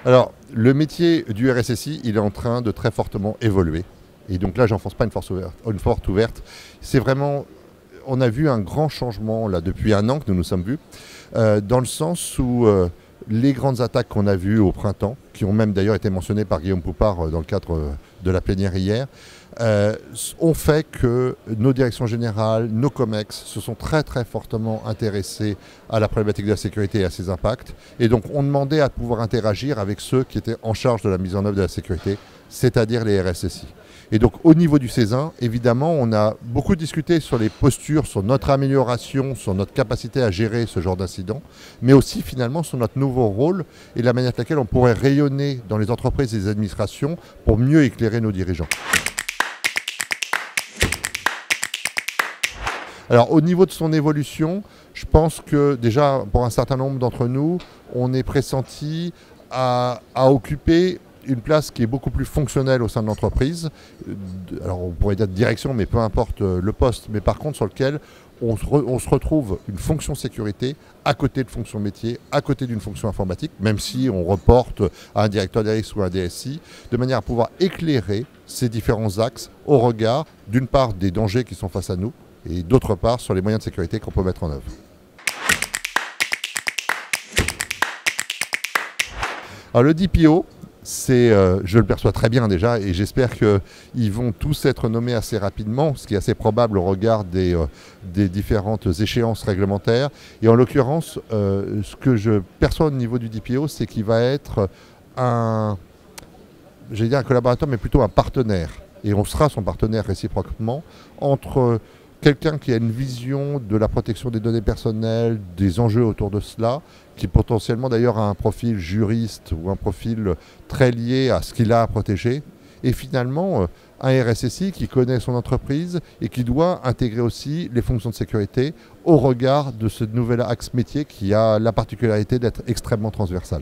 Alors, le métier du RSSI, il est en train de très fortement évoluer. Et donc là, j'enfonce pas une porte ouverte. C'est vraiment, on a vu un grand changement là depuis un an que nous nous sommes vus, dans le sens où les grandes attaques qu'on a vues au printemps, qui ont même d'ailleurs été mentionnées par Guillaume Poupard dans le cadre de la plénière hier, ont fait que nos directions générales, nos COMEX se sont très très fortement intéressés à la problématique de la sécurité et à ses impacts. Et donc on demandait à pouvoir interagir avec ceux qui étaient en charge de la mise en œuvre de la sécurité, c'est-à-dire les RSSI. Et donc au niveau du CESIN, évidemment, on a beaucoup discuté sur les postures, sur notre amélioration, sur notre capacité à gérer ce genre d'incident, mais aussi finalement sur notre nouveau rôle et la manière avec laquelle on pourrait rayonner dans les entreprises et les administrations pour mieux éclairer nos dirigeants. Alors au niveau de son évolution, je pense que déjà pour un certain nombre d'entre nous, on est pressenti à occuper une place qui est beaucoup plus fonctionnelle au sein de l'entreprise. Alors on pourrait dire de direction, mais peu importe le poste, mais par contre sur lequel on se retrouve une fonction sécurité à côté de fonction métier, à côté d'une fonction informatique, même si on reporte à un directeur des risques ou un DSI, de manière à pouvoir éclairer ces différents axes au regard d'une part des dangers qui sont face à nous, et d'autre part sur les moyens de sécurité qu'on peut mettre en œuvre. Alors le DPO, je le perçois très bien déjà et j'espère qu'ils vont tous être nommés assez rapidement, ce qui est assez probable au regard des différentes échéances réglementaires. Et en l'occurrence, ce que je perçois au niveau du DPO, c'est qu'il va être un collaborateur, mais plutôt un partenaire. Et on sera son partenaire réciproquement entre quelqu'un qui a une vision de la protection des données personnelles, des enjeux autour de cela, qui potentiellement d'ailleurs a un profil juriste ou un profil très lié à ce qu'il a à protéger, et finalement un RSSI qui connaît son entreprise et qui doit intégrer aussi les fonctions de sécurité au regard de ce nouvel axe métier qui a la particularité d'être extrêmement transversal.